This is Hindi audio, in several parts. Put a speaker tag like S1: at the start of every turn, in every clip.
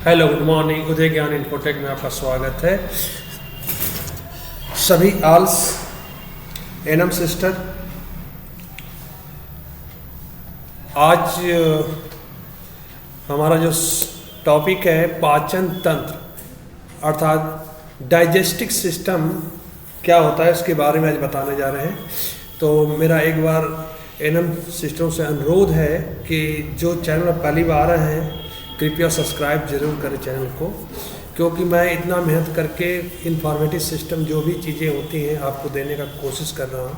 S1: Hello, good morning. उदय ज्ञान इन्फोटेक में आपका स्वागत है। सभी आल्स एनम सिस्टर, आज हमारा जो टॉपिक है पाचन तंत्र अर्थात डाइजेस्टिव सिस्टम क्या होता है उसके बारे में आज बताने जा रहे हैं। तो मेरा एक बार एनम सिस्टरों से अनुरोध है कि जो चैनल पर पहली बार आए हैं कृपया सब्सक्राइब जरूर करें चैनल को, क्योंकि मैं इतना मेहनत करके इन्फॉर्मेटिव सिस्टम जो भी चीज़ें होती हैं आपको देने का कोशिश कर रहा हूँ,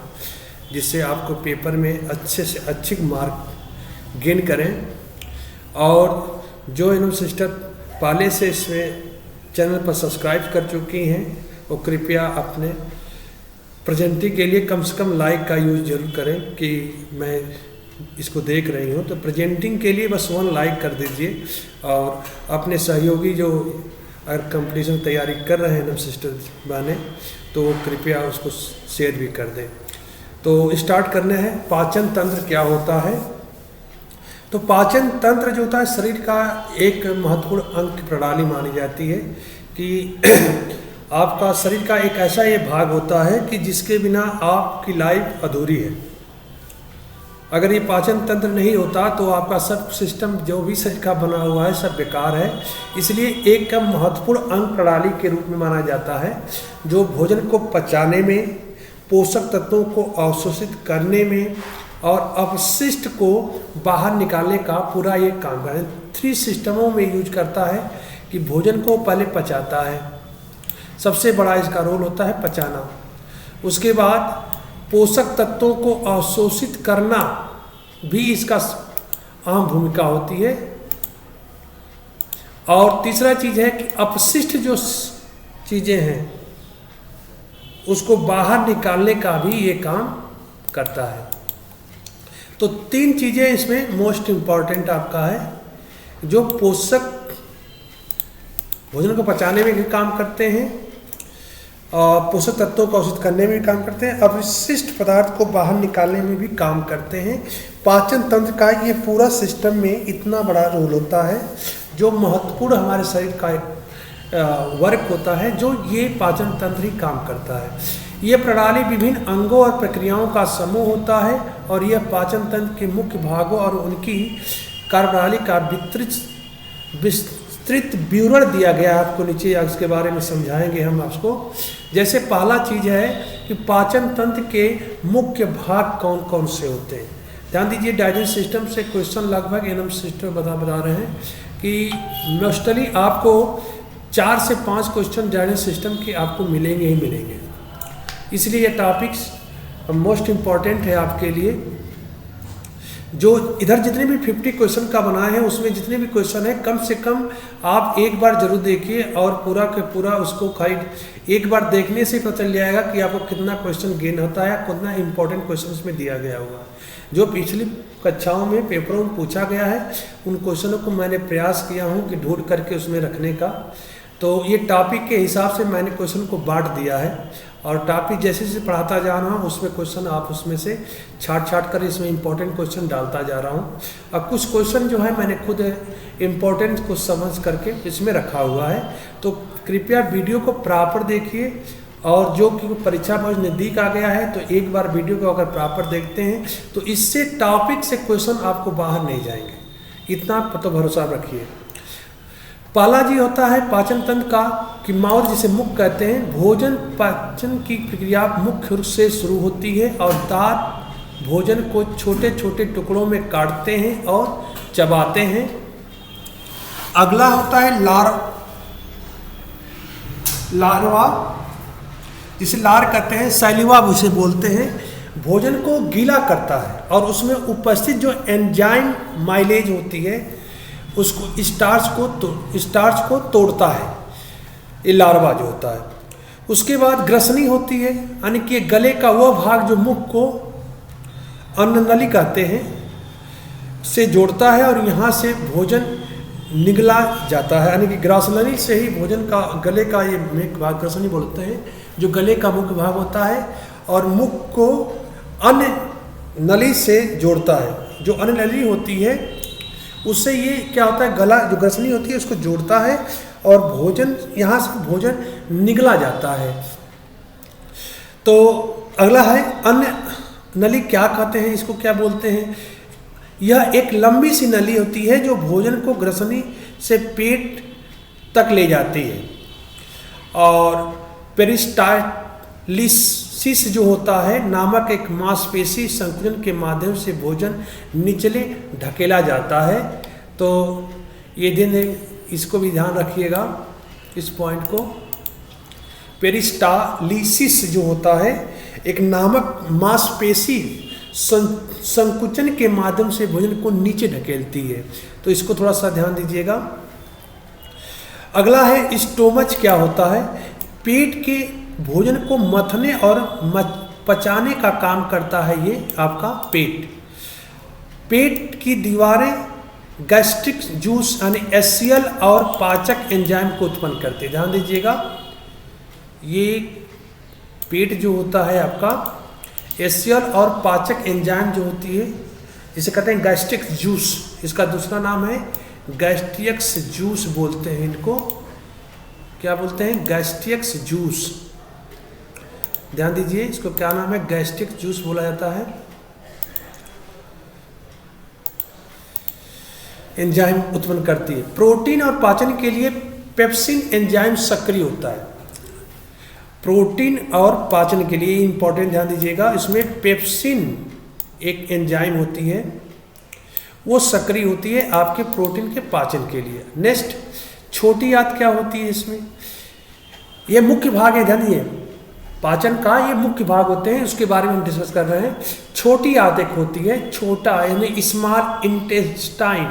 S1: जिससे आपको पेपर में अच्छे से अच्छे मार्क गेन करें। और जो एनम सिस्टर पहले से इसमें चैनल पर सब्सक्राइब कर चुकी हैं वो कृपया अपने प्रेजेंटिंग के लिए कम से कम लाइक का यूज़ जरूर करें कि मैं इसको देख रही हूँ। तो प्रेजेंटिंग के लिए बस 1 लाइक कर दीजिए और अपने सहयोगी जो अगर कंपटीशन तैयारी कर रहे हैं एनम सिस्टर बने तो कृपया उसको शेयर भी कर दें। तो स्टार्ट करने हैं। पाचन तंत्र क्या होता है? तो पाचन तंत्र जो होता है शरीर का एक महत्वपूर्ण अंग की प्रणाली मानी जाती है कि आपका शरीर का एक ऐसा ये भाग होता है कि जिसके बिना आपकी लाइफ अधूरी है। अगर ये पाचन तंत्र नहीं होता तो आपका सब सिस्टम जो भी शरीर का बना हुआ है सब बेकार है। इसलिए एक कम महत्वपूर्ण अंग प्रणाली के रूप में माना जाता है जो भोजन को पचाने में, पोषक तत्वों को अवशोषित करने में और अपशिष्ट को बाहर निकालने का पूरा ये काम करता है। 3 सिस्टमों में यूज करता है कि भोजन को पहले पचाता है, सबसे बड़ा इसका रोल होता है पचाना। उसके बाद पोषक तत्वों को अवशोषित करना भी इसका अहम भूमिका होती है। और तीसरा चीज है कि अपशिष्ट जो चीजें हैं उसको बाहर निकालने का भी ये काम करता है। तो 3 चीजें इसमें मोस्ट इंपॉर्टेंट आपका है जो पोषक भोजन को पचाने में भी काम करते हैं, पोषक तत्वों को अवशोषित करने में भी काम करते हैं, अवशिष्ट पदार्थ को बाहर निकालने में भी काम करते हैं। पाचन तंत्र का ये पूरा सिस्टम में इतना बड़ा रोल होता है जो महत्वपूर्ण हमारे शरीर का एक वर्क होता है जो ये पाचन तंत्र ही काम करता है। ये प्रणाली विभिन्न अंगों और प्रक्रियाओं का समूह होता है और यह पाचन तंत्र के मुख्य भागों और उनकी कार्यप्रणाली का विस्तृत विवरण दिया गया है। आपको नीचे इसके बारे में समझाएंगे हम आपको। जैसे पहला चीज है कि पाचन तंत्र के मुख्य भाग कौन कौन से होते हैं। ध्यान दीजिए, डाइजेस्ट सिस्टम से क्वेश्चन लगभग एनम सिस्टम बता रहे हैं कि मोस्टली आपको 4 से 5 क्वेश्चन डाइजेस्ट सिस्टम के आपको मिलेंगे ही मिलेंगे। इसलिए ये टॉपिक्स मोस्ट इम्पॉर्टेंट है आपके लिए। जो इधर जितने भी 50 क्वेश्चन का बनाए हैं उसमें जितने भी क्वेश्चन है कम से कम आप एक बार जरूर देखिए और पूरा के पूरा उसको एक बार देखने से पता चल जाएगा कि आपको कितना क्वेश्चन गेन होता है, कितना इंपॉर्टेंट क्वेश्चन उसमें दिया गया हुआ है। जो पिछली कक्षाओं में पेपरों में पूछा गया है उन क्वेश्चनों को मैंने प्रयास किया हूँ कि ढूंढ करके उसमें रखने का। तो ये टॉपिक के हिसाब से मैंने क्वेश्चन को बांट दिया है और टॉपिक जैसे जैसे पढ़ाता जा रहा हूँ उसमें क्वेश्चन आप उसमें से छाट कर इसमें इंपॉर्टेंट क्वेश्चन डालता जा रहा हूँ। अब कुछ क्वेश्चन जो है मैंने खुद इम्पोर्टेंट को समझ करके इसमें रखा हुआ है। तो कृपया वीडियो को प्रॉपर देखिए और जो कि परीक्षा बहुत नज़दीक आ गया है तो एक बार वीडियो को अगर प्रॉपर देखते हैं तो इससे टॉपिक से क्वेश्चन आपको बाहर नहीं जाएंगे, इतना तो भरोसा रखिए। पहला जी होता है पाचन तंत्र का कि माउथ जिसे मुख कहते हैं। भोजन पाचन की प्रक्रिया मुख्य रूप से शुरू होती है और दांत भोजन को छोटे छोटे टुकड़ों में काटते हैं और चबाते हैं। अगला होता है लार्वा जिसे लार कहते हैं, सैलिवा उसे बोलते हैं। भोजन को गीला करता है और उसमें उपस्थित जो एंजाइम माइलेज होती है उसको स्टार्च को तोड़ता है, ये लार्वा जो होता है। उसके बाद ग्रसनी होती है, यानी कि गले का वह भाग जो मुख को अन्ननली कहते हैं से जोड़ता है और यहाँ से भोजन निगला जाता है, यानी कि ग्रासनली से ही भोजन का गले का ये मुख्य भाग ग्रसनी बोलते हैं जो गले का मुख्य भाग होता है और मुख को अन्न नली से जोड़ता है। जो अन्न नली होती है उससे ये क्या होता है, गला जो ग्रसनी होती है उसको जोड़ता है और भोजन, यहाँ से भोजन निगला जाता है। तो अगला है अन्न नली, क्या कहते हैं इसको, क्या बोलते हैं? यह एक लंबी सी नली होती है जो भोजन को ग्रसनी से पेट तक ले जाती है। और पेरिस्टालिसिस जो होता है नामक एक मांसपेशी संकुचन के माध्यम से भोजन निचले ढकेला जाता है। तो ये इसको भी ध्यान रखिएगा, इस पॉइंट को। पेरिस्टालिसिस जो होता है एक नामक मांसपेशी संकुचन के माध्यम से भोजन को नीचे ढकेलती है। तो इसको थोड़ा सा ध्यान दीजिएगा। अगला है स्टोमच, क्या होता है? पेट के भोजन को मथने और पचाने का काम करता है ये आपका पेट। पेट की दीवारें गैस्ट्रिक जूस यानी एसियल और पाचक एंजाइम को उत्पन्न करते हैं। ध्यान दीजिएगा, ये पेट जो होता है आपका एसियल और पाचक एंजाइम जो होती है, जिसे कहते हैं गैस्ट्रिक जूस, इसका दूसरा नाम है गैस्ट्रिक्स जूस बोलते हैं इनको। क्या बोलते हैं? गैस्ट्रिक्स जूस। ध्यान दीजिए, इसको क्या नाम है? गैस्ट्रिक जूस बोला जाता है। एंजाइम उत्पन्न करती है। प्रोटीन और पाचन के लिए पेप्सिन एंजाइम सक्रिय होता है। प्रोटीन और पाचन के लिए इंपॉर्टेंट, ध्यान दीजिएगा, इसमें पेप्सिन एक एंजाइम होती है, वो सक्रिय होती है आपके प्रोटीन के पाचन के लिए। नेक्स्ट, छोटी आंत क्या होती है? इसमें ये मुख्य भाग है, ध्यान दीजिए, पाचन का ये मुख्य भाग होते हैं, उसके बारे में हम डिस्कस कर रहे हैं। छोटी आंत एक होती है, छोटा यानी स्मॉल इंटेस्टाइन,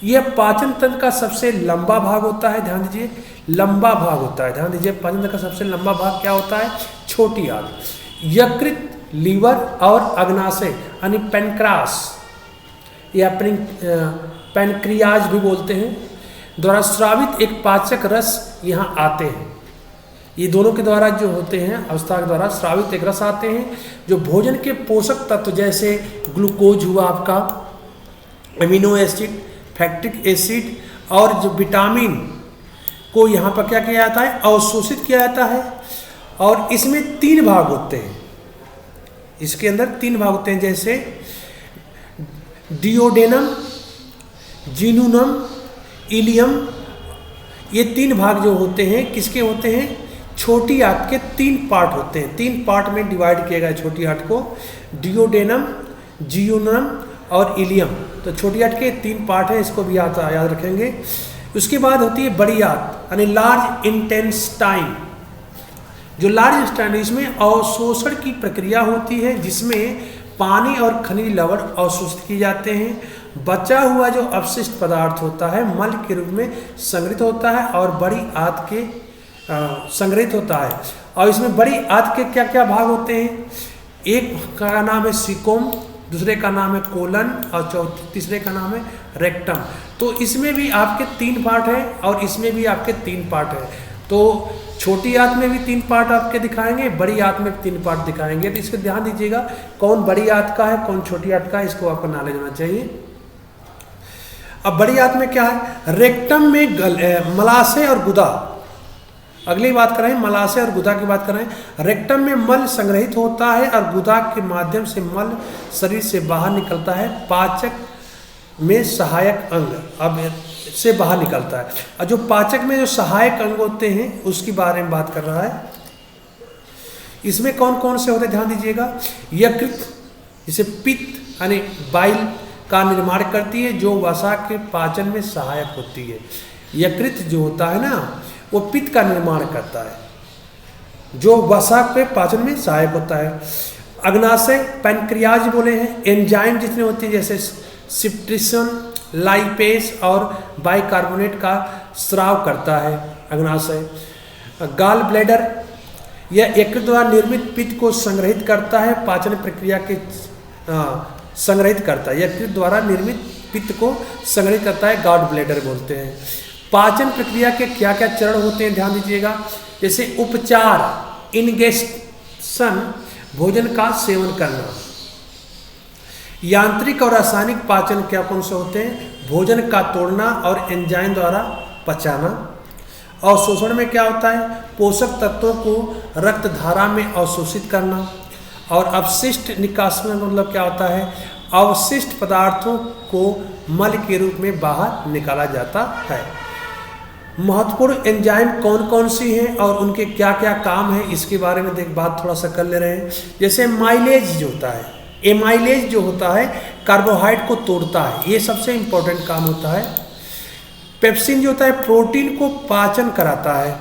S1: यह पाचन तंत्र का सबसे लंबा भाग होता है। ध्यान दीजिए, लंबा भाग होता है। ध्यान दीजिए, पाचन तंत्र का सबसे लंबा भाग क्या होता है? छोटी आंत। यकृत, लीवर और अग्नाशय यानी पेनक्रास या पैनक्रियाज भी बोलते हैं, द्वारा स्रावित एक पाचक रस यहाँ आते हैं। ये दोनों के द्वारा जो होते हैं, अवस्था के द्वारा स्रावित एक रस आते हैं जो भोजन के पोषक तत्व जैसे ग्लूकोज हुआ आपका, अमीनो एसिड, फैक्टिक एसिड और जो विटामिन को यहाँ पर क्या किया जाता है? अवशोषित किया जाता है। और इसमें 3 भाग होते हैं, इसके अंदर 3 भाग होते हैं, जैसे डिओडेनम, जिनूनम, इलियम। ये 3 भाग जो होते हैं किसके होते हैं? छोटी आंत के 3 पार्ट होते हैं। 3 पार्ट में डिवाइड किया गया है छोटी आंत को, डिओडेनम, जिनूनम और इलियम। तो छोटी आंत के 3 पार्ट हैं, इसको भी याद रखेंगे। उसके बाद होती है बड़ी आंत यानी लार्ज इंटेस्टाइन। जो लार्ज इंटेस्टाइन, इसमें अवशोषण की प्रक्रिया होती है, जिसमें पानी और खनिज लवण अवशोषित किए जाते हैं। बचा हुआ जो अपशिष्ट पदार्थ होता है मल के रूप में संग्रहित होता है और बड़ी आंत के संग्रहित होता है। और इसमें बड़ी आंत के क्या क्या भाग होते हैं? एक का नाम है सिकोम, दूसरे का नाम है कोलन और तीसरे का नाम है रेक्टम। तो इसमें भी आपके 3 पार्ट हैं और इसमें भी आपके 3 पार्ट हैं। तो छोटी आंत में भी 3 पार्ट आपके दिखाएंगे, बड़ी आंत में 3 पार्ट दिखाएंगे। तो इसको ध्यान दीजिएगा, कौन बड़ी आंत का है, कौन छोटी आंत का है, इसको आपको नॉलेज होना चाहिए। अब बड़ी आंत में क्या है? रेक्टम में मलाशय और गुदा। अगली बात करें मलाशय और गुदा की बात करें। रेक्टम में मल संग्रहित होता है और गुदा के माध्यम से मल शरीर से बाहर निकलता है। पाचक में सहायक अंग अब से बाहर निकलता है। और जो पाचक में जो सहायक अंग होते हैं उसके बारे में बात कर रहा है। इसमें कौन कौन से होते हैं ध्यान दीजिएगा। यकृत जिसे पित्त यानी बाइल का निर्माण करती है, जो वसा के पाचन में सहायक होती है। यकृत जो होता है ना, वो पित्त का निर्माण करता है, जो वसा के पाचन में सहायक होता है। अग्नाशय पैनक्रियाज बोले हैं, एंजाइम जितने होते हैं जैसे सिप्ट्रिसन, लाइपेस और बाइकार्बोनेट का स्राव करता है अग्नाशय। गाल ब्लैडर यह यकृत द्वारा निर्मित पित्त को संग्रहित करता है, पाचन प्रक्रिया के संग्रहित करता है। यकृत द्वारा निर्मित पित्त को संग्रहित करता है, गॉल ब्लैडर बोलते हैं। पाचन प्रक्रिया के क्या क्या चरण होते हैं ध्यान दीजिएगा। जैसे उपचार, इंगेस्शन, भोजन का सेवन करना। यांत्रिक और रासायनिक पाचन क्या कौन से होते हैं? भोजन का तोड़ना और एंजाइम द्वारा पचाना। अवशोषण में क्या होता है, पोषक तत्वों को रक्त धारा में अवशोषित करना। और अपशिष्ट निकासन मतलब क्या होता है, अवशिष्ट पदार्थों को मल के रूप में बाहर निकाला जाता है। महत्वपूर्ण एंजाइम कौन कौन सी हैं और उनके क्या क्या काम हैं, इसके बारे में देख बात थोड़ा सा कर ले रहे हैं। जैसे माइलेज जो होता है, एमाइलेज जो होता है कार्बोहाइड्रेट को तोड़ता है, ये सबसे इंपॉर्टेंट काम होता है। पेप्सिन जो होता है प्रोटीन को पाचन कराता है,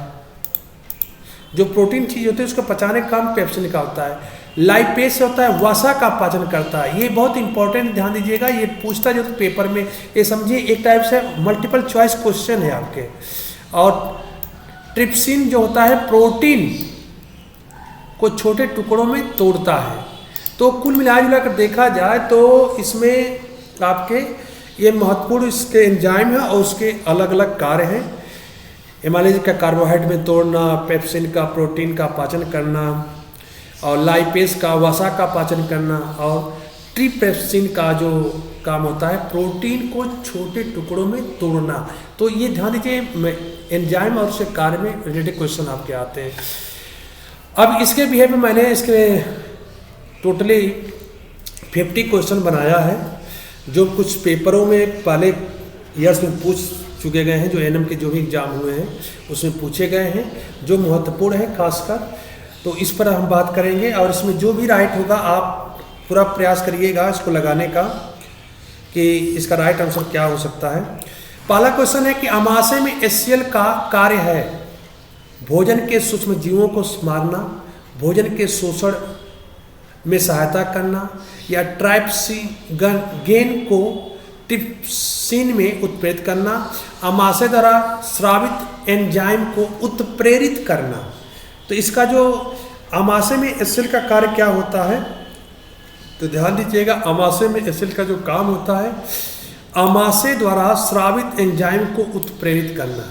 S1: जो प्रोटीन चीज होती है उसको पचाने का काम पेप्सिन का होता है। लाइपेस होता है वसा का पाचन करता है, ये बहुत इंपॉर्टेंट, ध्यान दीजिएगा, ये पूछता जो पेपर में, ये समझिए एक टाइप से मल्टीपल चॉइस क्वेश्चन है आपके। और ट्रिप्सिन जो होता है प्रोटीन को छोटे टुकड़ों में तोड़ता है। तो कुल मिला कर देखा जाए तो इसमें आपके ये महत्वपूर्ण इसके एंजाइम है और उसके अलग अलग कार्य हैं। एमाइलेज का कार्बोहाइड्रेट में तोड़ना, पेप्सिन का प्रोटीन का पाचन करना, और लाइपेस का वसा का पाचन करना, और ट्रिप्सिन का जो काम होता है प्रोटीन को छोटे टुकड़ों में तोड़ना। तो ये ध्यान दीजिए एंजाइम और उसके कार्य में रिलेटेड क्वेश्चन आपके आते हैं। अब इसके बिहेव में मैंने इसके टोटली 50 क्वेश्चन बनाया है, जो कुछ पेपरों में पहले ईयर्स में पूछ चुके गए हैं, जो एनएम के जो भी एग्जाम हुए हैं उसमें पूछे गए हैं, जो महत्वपूर्ण है खासकर। तो इस पर हम बात करेंगे और इसमें जो भी राइट होगा आप पूरा प्रयास करिएगा इसको लगाने का कि इसका राइट आंसर क्या हो सकता है। पहला क्वेश्चन है कि अमाशय में HCl का कार्य है भोजन के सूक्ष्म जीवों को मारना, भोजन के शोषण में सहायता करना, या ट्राइप्सिन को ट्रिप्सिन में उत्प्रेरित करना, अमाशय द्वारा स्रावित एंजाइम को उत्प्रेरित करना। तो इसका जो अमाशय में HCl का कार्य क्या होता है, तो ध्यान दीजिएगा अमाशय में HCl का जो काम होता है अमाशय द्वारा स्रावित एंजाइम को उत्प्रेरित करना,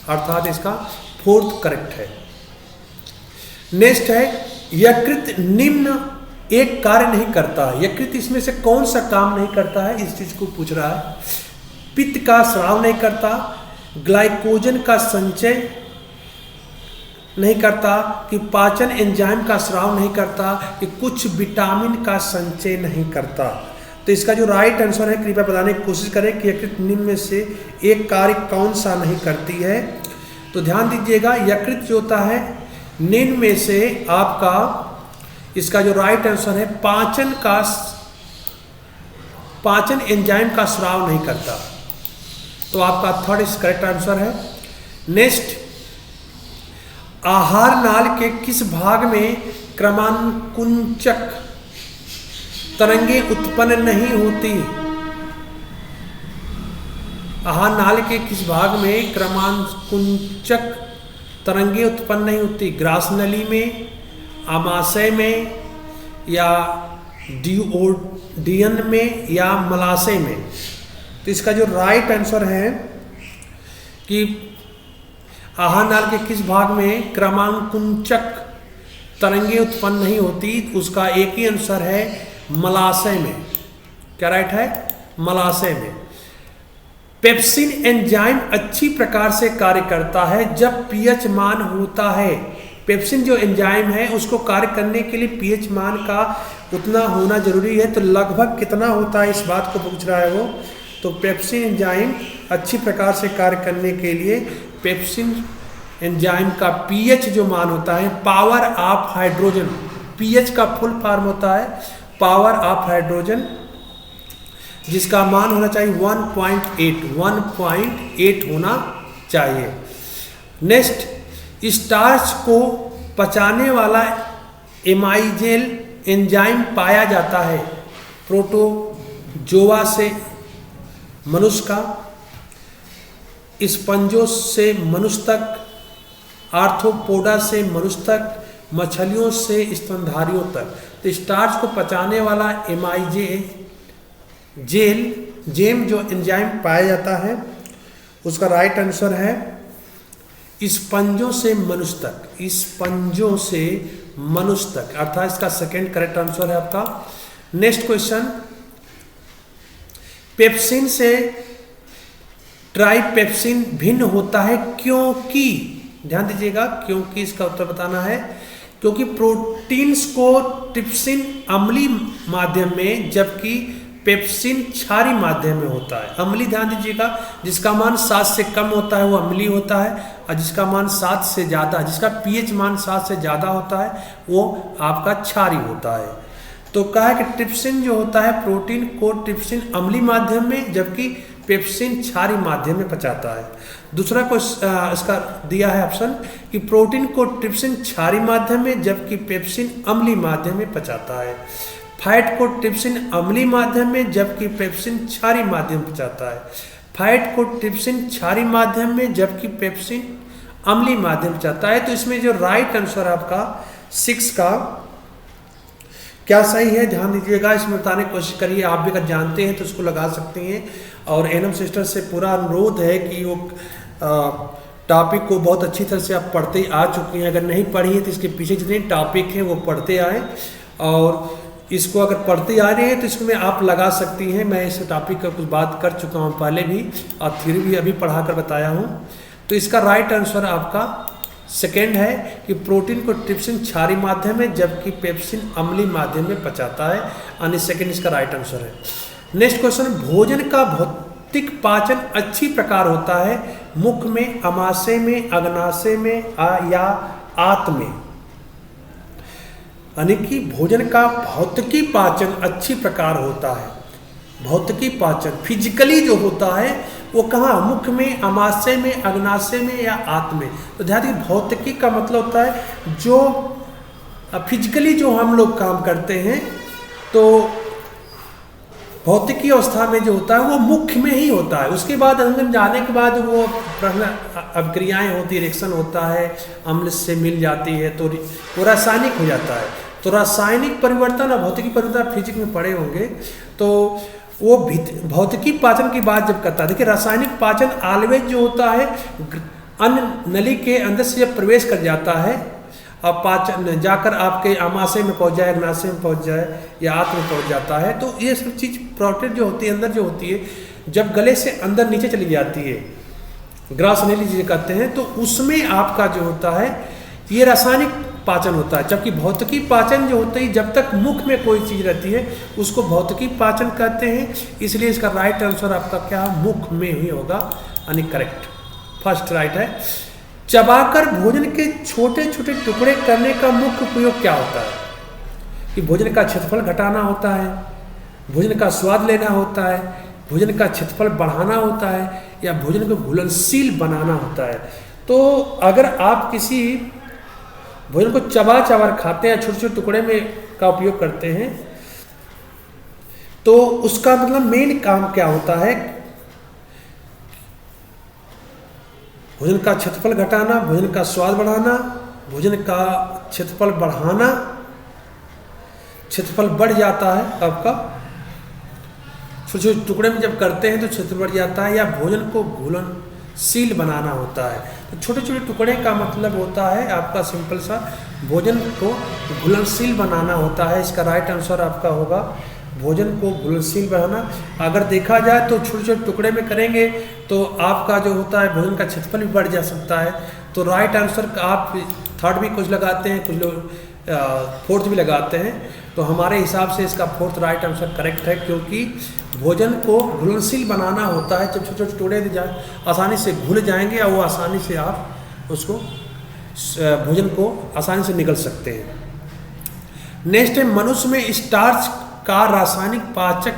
S1: अर्थात इसका फोर्थ करेक्ट है। नेक्स्ट है यकृत निम्न एक कार्य नहीं करता है, यकृत इसमें से कौन सा काम नहीं करता है, इस चीज को पूछ रहा है। पित्त का स्राव नहीं करता, ग्लाइकोजन का संचय नहीं करता, कि पाचन एंजाइम का स्राव नहीं करता, कि कुछ विटामिन का संचय नहीं करता। तो इसका जो राइट आंसर है कृपया बताने की कोशिश करें कि यकृत निम्न में से एक कार्य कौन सा नहीं करती है। तो ध्यान दीजिएगा यकृत जो होता है निम्न में से आपका इसका जो राइट आंसर है पाचन एंजाइम का स्राव नहीं करता। तो आपका थर्ड इस करेक्ट आंसर है। नेक्स्ट, आहार नाल के किस भाग में क्रमानुकुंचक तरंगे उत्पन्न नहीं होती? आहार नाल के किस भाग में क्रमानुकुंचक तरंगे उत्पन्न नहीं होती? ग्रास नली में, आमाशय में, या डियोडियन में, या मलाशय में? तो इसका जो राइट आंसर है कि आहार नाल के किस भाग में क्रमानुकुंचक तरंगे उत्पन्न नहीं होती, उसका एक ही आंसर है मलाशय में। क्या राइट है? मलाशय में। पेप्सिन एंजाइम अच्छी प्रकार से कार्य करता है जब पीएच मान होता है। पेप्सिन जो एंजाइम है उसको कार्य करने के लिए पीएच मान का उतना होना जरूरी है। तो लगभग कितना होता है इस बात को पूछ रहा है वो। तो पेप्सिन एंजाइम अच्छी प्रकार से कार्य करने के लिए पेप्सिन एंजाइम का पीएच जो मान होता है, पावर ऑफ हाइड्रोजन, पीएच का फुल फॉर्म होता है पावर ऑफ हाइड्रोजन, जिसका मान होना चाहिए 1.8 होना चाहिए। नेक्स्ट, स्टार्च को पचाने वाला एमाइजेल एंजाइम पाया जाता है प्रोटोजोआ से मनुष्य का, स्पंजों से मनुष्य तक, आर्थ्रोपोडा से मनुष्य तक, मछलियों से स्तनधारियों तक। तो स्टार्च को पचाने वाला जेम जो एंजाइम पाया जाता है उसका राइट आंसर है स्पंजों से मनुष्य तक, स्पंजों से मनुष्य तक, अर्थात इसका सेकंड करेक्ट आंसर है आपका। नेक्स्ट क्वेश्चन, पेप्सिन से ट्राइपेप्सिन भिन्न होता है क्योंकि, ध्यान दीजिएगा, क्योंकि इसका उत्तर बताना है, क्योंकि प्रोटीन्स को ट्रिप्सिन अम्लीय माध्यम में जबकि पेप्सिन क्षारीय माध्यम में होता है। अम्लीय ध्यान दीजिएगा, जिसका मान 7 से कम होता है वो अम्लीय होता है, और जिसका मान 7 से ज़्यादा, जिसका पीएच मान 7 से ज़्यादा होता है वो आपका क्षारीय होता है। तो कहा है कि ट्रिप्सिन जो होता है प्रोटीन को ट्रिप्सिन अम्लीय माध्यम में जबकि पेप्सिन क्षारीय माध्यम में पचाता है। दूसरा को इसका दिया है ऑप्शन कि प्रोटीन को ट्रिप्सिन क्षारीय माध्यम में जबकि पेप्सिन अम्लीय माध्यम में पचाता है। फैट को ट्रिप्सिन अम्लीय माध्यम में जबकि पेप्सिन क्षारीय माध्यम में पचाता है। फैट को ट्रिप्सिन क्षारीय माध्यम में जबकि पेप्सिन अम्लीय माध्यम में पचाता है। तो इसमें जो राइट आंसर आपका 6 का क्या सही है, ध्यान दीजिएगा, इसमें बताने की कोशिश करिए। आप भी अगर जानते हैं तो उसको लगा सकते हैं। और एनएम सिस्टर से पूरा अनुरोध है कि वो टॉपिक को बहुत अच्छी तरह से आप पढ़ते आ चुके हैं, अगर नहीं पढ़ी है तो इसके पीछे जितने टॉपिक हैं वो पढ़ते आए, और इसको अगर पढ़ते आ रहे हैं तो इसमें आप लगा सकती हैं। मैं इस टॉपिक का कुछ बात कर चुका हूँ पहले भी, और थ्योरी भी अभी पढ़ा कर बताया हूँ। तो इसका राइट आंसर आपका सेकेंड है कि प्रोटीन को ट्रिप्सिन क्षारीय माध्यम में जबकि पेप्सिन अम्लीय माध्यम में पचाता है, यानी सेकेंड इसका राइट आंसर है। नेक्स्ट क्वेश्चन, भोजन का भौतिक पाचन अच्छी प्रकार होता है मुख में, अमाशय में, अग्नाशय में या आंत में। यानी कि भोजन का भौतिकी पाचन अच्छी प्रकार होता है। भौतिकी पाचन फिजिकली जो होता है वो कहाँ, मुख में, अमाशय में, अग्नाशय में या आंत में। तो ध्यान दीजिए, भौतिकी का मतलब होता है जो फिजिकली जो हम लोग काम करते हैं, तो भौतिकी अवस्था में जो होता है वो मुख में ही होता है। उसके बाद अंदर जाने के बाद वो अभिक्रियाएं होती है, रिएक्शन होता है, अम्ल से मिल जाती है तो वो रासायनिक हो जाता है। तो रासायनिक परिवर्तन और भौतिकी परिवर्तन फिजिक्स में पढ़े होंगे। तो वो भौतिकी पाचन की बात जब करता है, देखिए रासायनिक पाचन ऑलवेज जो होता है अन्न नली के अंदर से जब प्रवेश कर जाता है और पाचन जाकर आपके आमाशय में पहुंच जाए, अग्नाशय में पहुंच जाए या आंत में पहुंच जाता है, तो ये सब चीज़ प्रोटीन जो होती है अंदर जो होती है, जब गले से अंदर नीचे चली जाती है, ग्रास नली जिसे कहते हैं, तो उसमें आपका जो होता है ये रासायनिक पाचन होता है। जबकि भौतिकी पाचन जो होता है जब तक मुख में कोई चीज़ रहती है उसको भौतिकी पाचन कहते हैं। इसलिए इसका राइट आंसर आपका क्या, मुख में ही होगा, यानी करेक्ट, फर्स्ट राइट है। चबाकर भोजन के छोटे छोटे टुकड़े करने का मुख्य उपयोग क्या होता है? कि भोजन का क्षेत्रफल घटाना होता है, भोजन का स्वाद लेना होता है, भोजन का क्षेत्रफल बढ़ाना होता है, या भोजन को घुलनशील बनाना होता है। तो अगर आप किसी भोजन को चबा चबाकर खाते हैं, छोटे छोटे टुकड़े में का उपयोग करते हैं, तो उसका मतलब मेन काम क्या होता है? भोजन का क्षेत्रफल घटाना, भोजन का स्वाद बढ़ाना, भोजन का क्षेत्रफल बढ़ाना। क्षेत्रफल बढ़ जाता है आपका, छोटे छोटे टुकड़े में जब करते हैं तो क्षेत्रफल बढ़ जाता है, या भोजन को घुलनशील बनाना होता है। तो छोटे छोटे टुकड़े का मतलब होता है आपका सिंपल सा, भोजन को घुलनशील बनाना होता है। इसका राइट आंसर आपका होगा भोजन को घुलनशील बनाना। अगर देखा जाए तो छोटे छोटे टुकड़े में करेंगे तो आपका जो होता है भोजन का क्षेत्रफल भी बढ़ जा सकता है। तो राइट आंसर आप थर्ड भी कुछ लगाते हैं, कुछ लोग फोर्थ भी लगाते हैं। तो हमारे हिसाब से इसका फोर्थ राइट आंसर करेक्ट है, क्योंकि भोजन को घुलनशील बनाना होता है। जब छोटे छोटे टुकड़े आसानी से घुल जाएंगे और वो आसानी से आप उसको भोजन को आसानी से निगल सकते हैं। नेक्स्ट है, मनुष्य में स्टार्च का रासायनिक पाचक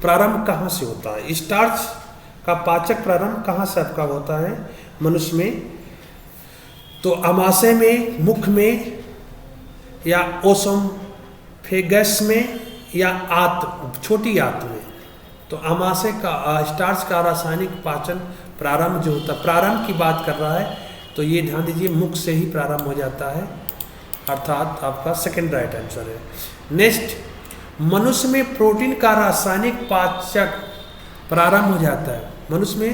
S1: प्रारंभ कहाँ से होता है? स्टार्च का पाचक प्रारंभ कहाँ से आपका होता है मनुष्य में? तो आमाशय में, मुख में, या ओसोफेगस में, या छोटी आंत में। तो आमाशय का स्टार्च का रासायनिक पाचन प्रारंभ जो होता है, प्रारंभ की बात कर रहा है, तो ये ध्यान दीजिए मुख से ही प्रारंभ हो जाता है, अर्थात आपका सेकंड राइट आंसर है। नेक्स्ट, मनुष्य में प्रोटीन का रासायनिक पाचक प्रारंभ हो जाता है। मनुष्य में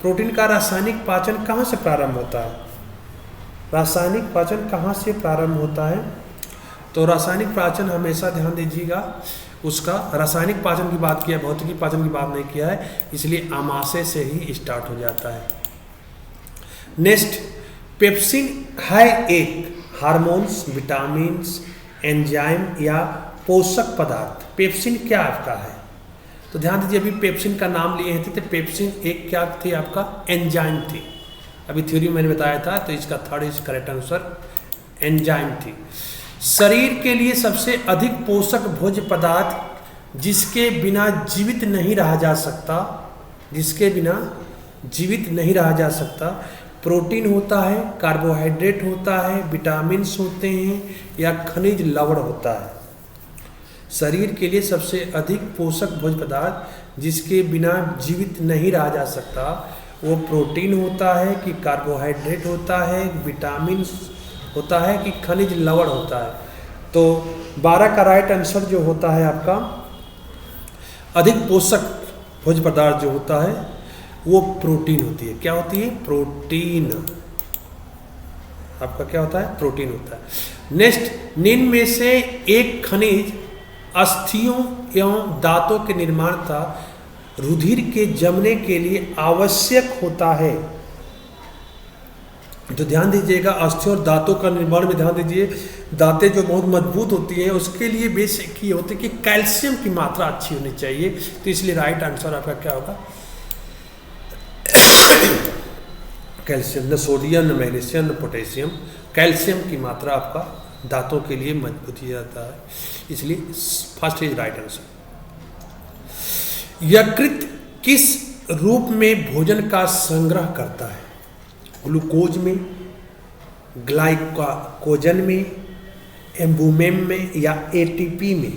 S1: प्रोटीन का रासायनिक पाचन कहाँ से प्रारंभ होता है? रासायनिक पाचन कहाँ से प्रारंभ होता है? तो रासायनिक पाचन हमेशा ध्यान दीजिएगा उसका रासायनिक पाचन की बात किया, भौतिकी पाचन की बात नहीं किया है, इसलिए आमाशय से ही स्टार्ट हो जाता है। नेक्स्ट, पेप्सिन है एक हार्मोन्स, विटामिन्स, एंजाइम या पोषक पदार्थ। पेप्सिन क्या आपका है? तो ध्यान दीजिए, अभी पेप्सिन का नाम लिए थे, तो पेप्सिन एक क्या थी आपका? एंजाइम थी। अभी थ्योरी मैंने बताया था, तो इसका third is correct answer, enzyme थी। शरीर के लिए सबसे अधिक पोषक भोज्य पदार्थ जिसके बिना जीवित नहीं रहा जा सकता, जिसके बिना जीवित नहीं रहा जा सकता, प्रोटीन होता है, कार्बोहाइड्रेट होता है, विटामिन्स होते हैं या खनिज लवण होता है। शरीर के लिए सबसे अधिक पोषक भोज्य पदार्थ जिसके बिना जीवित नहीं रहा जा सकता, वो प्रोटीन होता है कि कार्बोहाइड्रेट होता है, विटामिन होता है कि खनिज लवण होता है। तो 12 का राइट आंसर जो होता है आपका, अधिक पोषक भोज्य पदार्थ जो होता है वो प्रोटीन होती है। क्या होती है? प्रोटीन। आपका क्या होता है? प्रोटीन होता है। नेक्स्ट, निम्न में से एक खनिज अस्थियों एवं दांतों के निर्माण तथा रुधिर के जमने के लिए आवश्यक होता है। तो ध्यान दीजिएगा, अस्थियों और दांतों का निर्माण में ध्यान दीजिए, दांतें जो बहुत मजबूत होती हैं उसके लिए बेसिक ये होती है कि कैल्शियम की मात्रा अच्छी होनी चाहिए। तो इसलिए राइट आंसर आपका क्या होगा? कैल्शियम। न सोडियम, न मैग्नीशियम, न पोटेशियम। कैल्शियम की मात्रा आपका दांतों के लिए मजबूत ही जाता है, इसलिए फर्स्ट इज राइट आंसर। यकृत किस रूप में भोजन का संग्रह करता है? ग्लूकोज में, ग्लाइकोजन में, एल्बुमिन में या एटीपी में?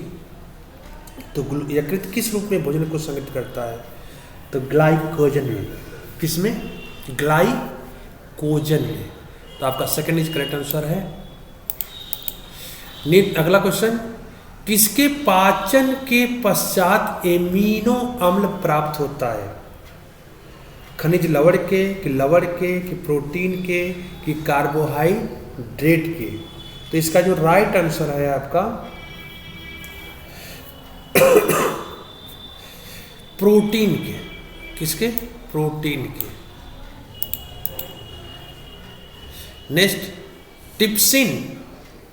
S1: तो यकृत किस रूप में भोजन को संग्रहित करता है? तो ग्लाइकोजन में। किसमें? ग्लाइकोजन में। तो आपका सेकंड इज करेक्ट आंसर है। अगला क्वेश्चन, किसके पाचन के पश्चात एमिनो अम्ल प्राप्त होता है? खनिज लवण के, कि लवण के, कि प्रोटीन के, कि कार्बोहाइड्रेट के? तो इसका जो राइट आंसर है आपका प्रोटीन के। किसके? प्रोटीन के। नेक्स्ट,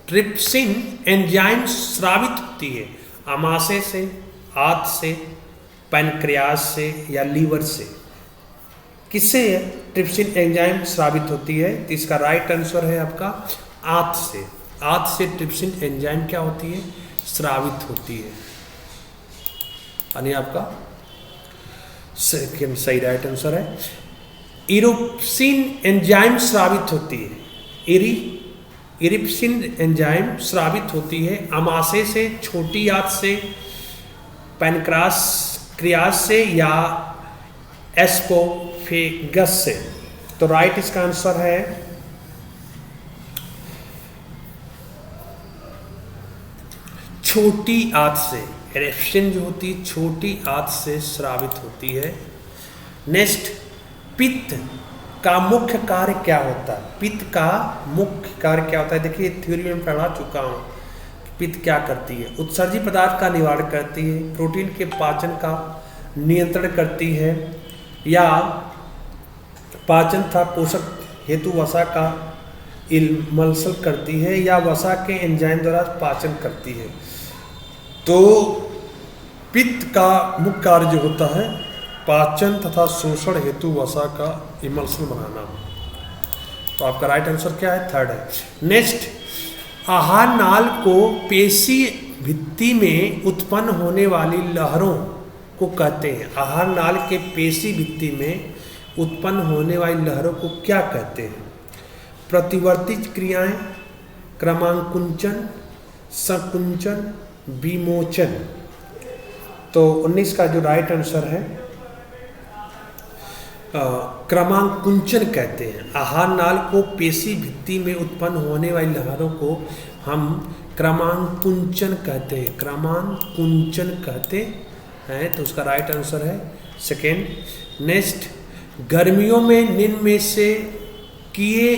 S1: ट्रिप्सिन एंजाइम स्रावित होती है आमाशय से, आंत से, पैनक्रियास से या लीवर से? किससे ट्रिप्सिन एंजाइम स्रावित होती है? तो इसका राइट आंसर है आपका आंत से। आंत से ट्रिप्सिन एंजाइम क्या होती है? स्रावित होती है, यानी आपका सही राइट आंसर है। इरिप्सिन एंजाइम स्रावित होती है, इरिप्सिन एंजाइम स्रावित होती है आमाशय से, छोटी आंत से, पैनक्रियास से या एस्पोफेगस से? तो राइट इसका आंसर है छोटी आंत से। इरिप्सिन जो होती है छोटी आंत से स्रावित होती है। नेक्स्ट, पित्त का मुख्य कार्य क्या होता है? पित्त का मुख्य कार्य क्या होता है? देखिए थ्योरी में पढ़ा चुका हूँ। पित्त क्या करती है? उत्सर्जी पदार्थ का निवारण करती है, प्रोटीन के पाचन का नियंत्रण करती है, या पाचन तथा पोषक हेतु वसा का इमल्सन करती है, या वसा के एंजाइम द्वारा पाचन करती है। तो पित्त का मुख्य कार्य जो होता है पाचन तथा शोषण हेतु वसा का इमल्सन बनाना। तो आपका राइट आंसर क्या है? थर्ड है। नेक्स्ट, आहार नाल को पेशी भित्ति में उत्पन्न होने वाली लहरों को कहते हैं। आहार नाल के पेशी भित्ति में उत्पन्न होने वाली लहरों को क्या कहते हैं? प्रतिवर्ती क्रियाएं, क्रमांकुंचन, संकुंचन, विमोचन? तो 19 का जो राइट आंसर है क्रमांकुंचन कहते हैं। आहार नाल को पेशी भित्ति में उत्पन्न होने वाली लहरों को हम क्रमांकुंचन कहते हैं, क्रमांकुंचन कहते हैं। तो उसका राइट आंसर है सेकेंड। नेक्स्ट, गर्मियों में निम्न में से किए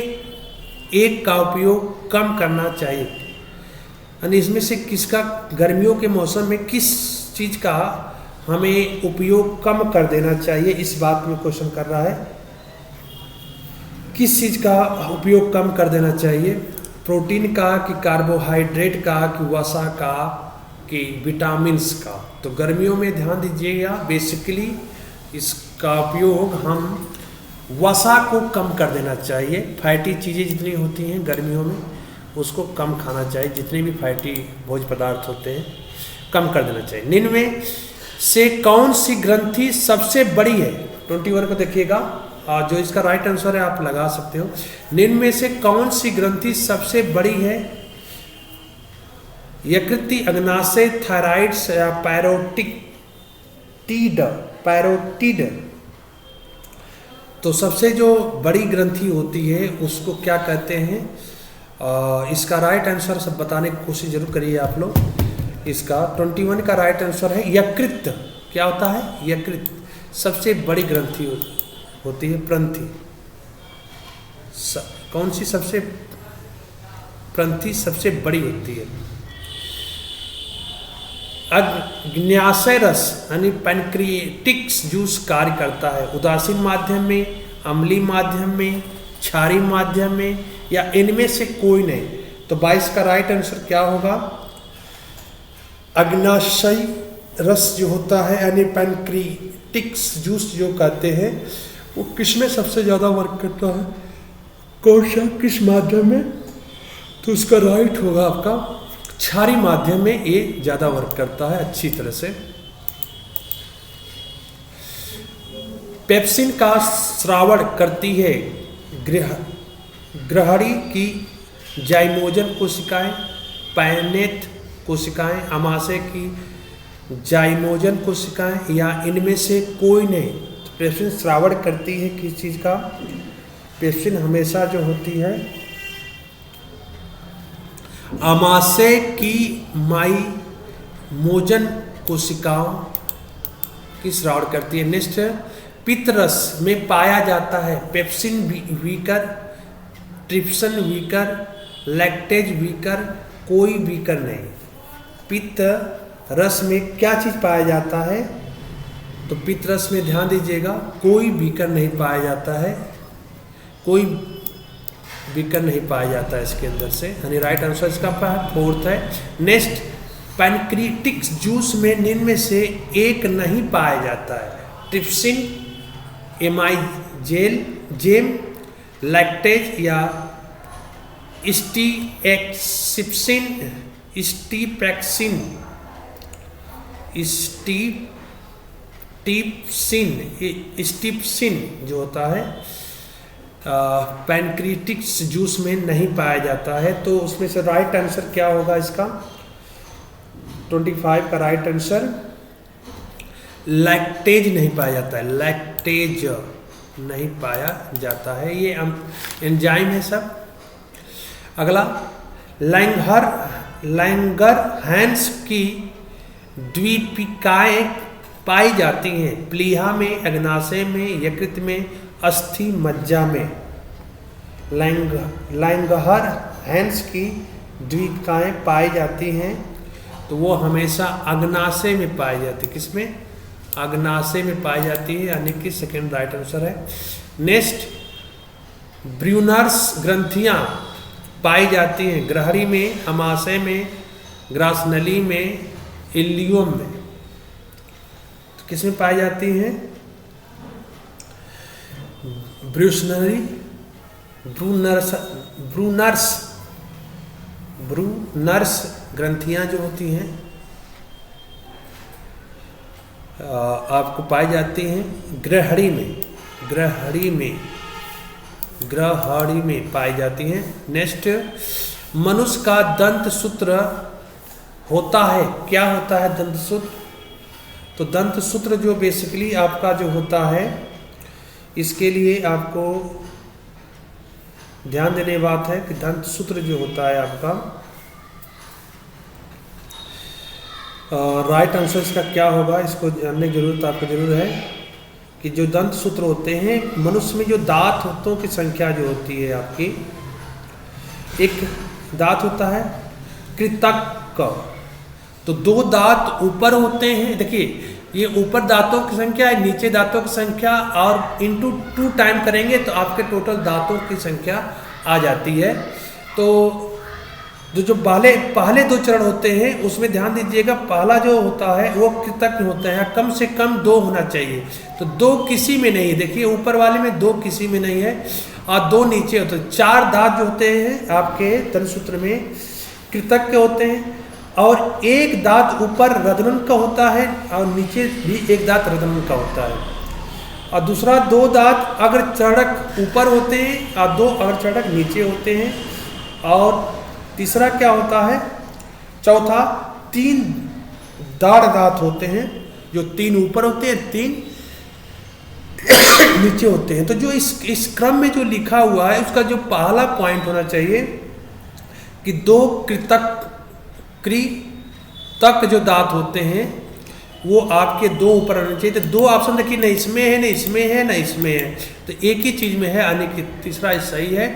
S1: एक का उपयोग कम करना चाहिए। यानी इसमें से किसका गर्मियों के मौसम में किस चीज़ का हमें उपयोग कम कर देना चाहिए, इस बात में क्वेश्चन कर रहा है। किस चीज़ का उपयोग कम कर देना चाहिए, प्रोटीन का कि कार्बोहाइड्रेट का कि वसा का कि विटामिन्स का। तो गर्मियों में ध्यान दीजिएगा, बेसिकली इसका उपयोग हम वसा को कम कर देना चाहिए। फैटी चीज़ें जितनी होती हैं गर्मियों में उसको कम खाना चाहिए, जितने भी फैटी भोज्य पदार्थ होते हैं कम कर देना चाहिए। निम्न में से कौन सी ग्रंथि सबसे बड़ी है, 21 को देखिएगा, जो इसका राइट आंसर है आप लगा सकते हो। निम्न में से कौन सी ग्रंथि सबसे बड़ी है, यकृति, अग्नाशय, थायराइड्स या पैरोटिड। तो सबसे जो बड़ी ग्रंथि होती है उसको क्या कहते हैं, इसका राइट आंसर सब बताने की कोशिश जरूर करिए आप लोग। इसका 21 का राइट आंसर है यकृत। क्या होता है, यकृत सबसे बड़ी ग्रंथि होती है। प्रंथि कौन सी सबसे, प्रंथि सबसे बड़ी होती है। अग्न्याशय रस यानी पैनक्रिएटिक्स जूस कार्य करता है उदासीन माध्यम में, अम्लीय माध्यम में, क्षारीय माध्यम में या इनमें से कोई नहीं। तो 22 का राइट आंसर क्या होगा, अग्न्याशय रस जो होता है यानी पैनक्रिएटिक्स जूस जो कहते हैं, वो किसमें सबसे ज़्यादा वर्क करता है, कौन सा, किस माध्यम में। तो इसका राइट होगा आपका क्षारीय माध्यम में ये ज़्यादा वर्क करता है अच्छी तरह से। पेप्सिन का स्रावण करती है ग्रहणी की जाइमोजन कोशिकाएं, पैनेट कोशिकाएं, आमाशय की जाइमोजन कोशिकाएं या इनमें से कोई नहीं। तो पेप्सिन स्रावण करती है किस चीज़ का, पेप्सिन हमेशा जो होती है आमाशय की माइमोजन कोशिकाओं की स्रावण करती है। नेक्स्ट, पित्तरस में पाया जाता है pepsin weaker, trypsin weaker, lactase weaker, कोई वीकर नहीं। पित्त रस में क्या चीज़ पाया जाता है, तो पित्त रस में ध्यान दीजिएगा कोई वीकर नहीं पाया जाता है, कोई वीकर नहीं पाया जाता है इसके अंदर से, यानी राइट आंसर इसका 4th है। नेक्स्ट, पैनक्रिएटिक्स जूस में निम्न में से एक नहीं पाया जाता है, ट्रिप्सिन, एमाइजेम, लैक्टेज या स्टिप्सिन जो होता है पैनक्रिएटिक्स जूस में नहीं पाया जाता है। तो उसमें से राइट आंसर क्या होगा इसका, 25 का राइट आंसर लैक्टेज नहीं पाया जाता है, लैक्टेज नहीं पाया जाता है, ये एंजाइम है सब। अगला, लैंगरहैंस की द्वीपिकाएं पाई जाती हैं प्लीहा में, अग्नाशय में, यकृत में, अस्थि मज्जा में। लैंगरहैंस की द्वीपिकाएं पाई जाती हैं तो वो हमेशा अग्नाशय में पाई जाती है, किसमें, अग्नाशय में पाई जाती है, यानी कि सेकेंड राइट आंसर है। नेक्स्ट, ब्रूनर्स ग्रंथियां पाई जाती हैं ग्रहणी में, आमाशय में, ग्रासनली में, इलियम में। तो किसमें पाई जाती हैं, ब्रूनर्स ग्रंथियां जो होती हैं आपको पाई जाती हैं ग्रहणी में पाई जाती हैं। नेक्स्ट, मनुष्य का दंत सूत्र होता है, क्या होता है दंत सूत्र, तो दंत सूत्र जो बेसिकली आपका जो होता है, इसके लिए आपको ध्यान देने बात है कि दंत सूत्र जो होता है आपका, राइट आंसर इसका क्या होगा, इसको जानने की जरूरत आपको जरूर है कि जो दंत सूत्र होते हैं, मनुष्य में जो दांत की संख्या जो होती है आपकी, एक दांत होता है कृतक। तो दो दांत ऊपर होते हैं, देखिए ये ऊपर दांतों की संख्या है, नीचे दांतों की संख्या, और इंटू 2 टाइम करेंगे तो आपके टोटल दांतों की संख्या आ जाती है। तो जो पहले 2 चरण होते हैं उसमें ध्यान दीजिएगा, पहला जो होता है वो कृतक होता है, कम से कम 2 होना चाहिए। तो 2 किसी में नहीं है, देखिए ऊपर वाले में 2 किसी में नहीं है, और 2 नीचे होते हैं। 4 दांत जो होते हैं आपके तंत्रसूत्र में कृतक के होते हैं, और 1 दांत ऊपर रदनन का होता है, और नीचे भी 1 दांत रदनन का होता है। और दूसरा 2 दांत अग्रचढ़क ऊपर होते हैं और 2 अग्रचढ़क नीचे होते हैं। और तीसरा क्या होता है, चौथा 3 दाढ़ दांत होते हैं, जो 3 ऊपर होते हैं, 3 नीचे होते हैं। तो जो इस क्रम में जो लिखा हुआ है उसका जो पहला पॉइंट होना चाहिए कि 2 कृतक जो दांत होते हैं वो आपके 2 ऊपर होने चाहिए। तो 2 ऑप्शन देखिए, न इसमें है, न इसमें है, न इसमें है, तो एक ही चीज में है, यानी कि तीसरा सही है।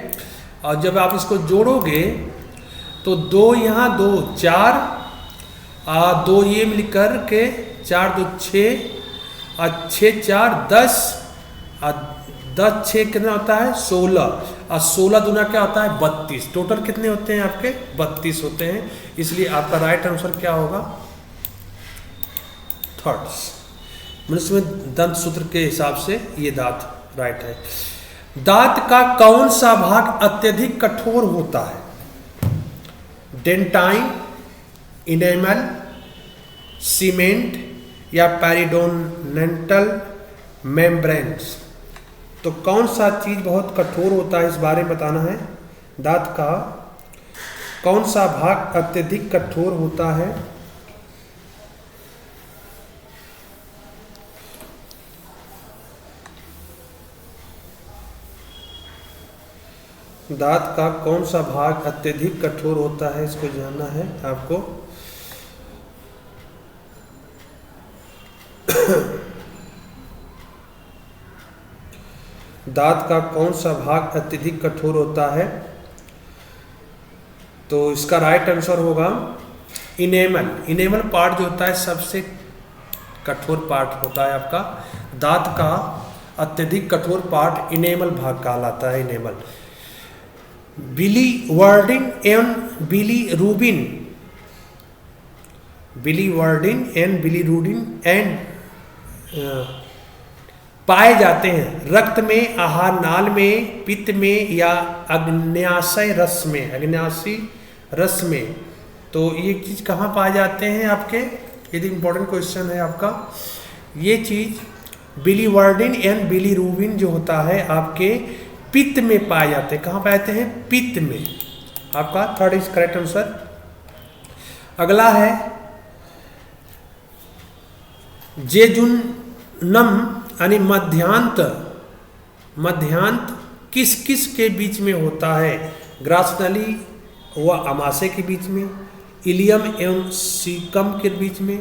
S1: और जब आप इसको जोड़ोगे तो 2 यहाँ 2 4, और 2 ये मिलकर के 4 2 6, और 6 4 10, और 10 6 कितना होता है 16, और 16 दूना क्या होता है 32। टोटल कितने होते हैं आपके 32 होते हैं। इसलिए आपका राइट आंसर क्या होगा, थर्ड्स। मनुष्य में दंत सूत्र के हिसाब से ये दांत राइट है। दांत का कौन सा भाग अत्यधिक कठोर होता है, डेंटाइन, इनेमल, सीमेंट, या पेरिडोनेंटल मेम्ब्रेन्स। तो कौन सा चीज बहुत कठोर होता है इस बारे में बताना है। दांत का कौन सा भाग अत्यधिक कठोर होता है, दांत का कौन सा भाग अत्यधिक कठोर होता है, इसको जानना है आपको। दांत का कौन सा भाग अत्यधिक कठोर होता है, तो इसका राइट आंसर होगा इनेमल। इनेमल पार्ट जो होता है सबसे कठोर पार्ट होता है आपका। दांत का अत्यधिक कठोर पार्ट इनेमल भाग कहलाता है, enamel. Biliverdin and bilirubin, biliverdin and bilirubin पाए जाते हैं रक्त में, आहार नाल में, पित्त में, या अग्न्याशय रस में, अग्न्याशी रस में। तो ये चीज कहाँ पाए जाते हैं आपके, ये इंपॉर्टेंट क्वेश्चन है आपका। ये चीज बिलीवर्डिन एंड बिलीरुबिन जो होता है आपके पित्त में पाए जाते हैं। कहाँ पाए जाते हैं, पित्त में। आपका थर्ड इज करेक्ट आंसर। अगला है जेजुनम, यानी मध्यांत। मध्यांत किस किस के बीच में होता है, ग्रासनली व अमाशय के बीच में, इलियम एवं सीकम के बीच में,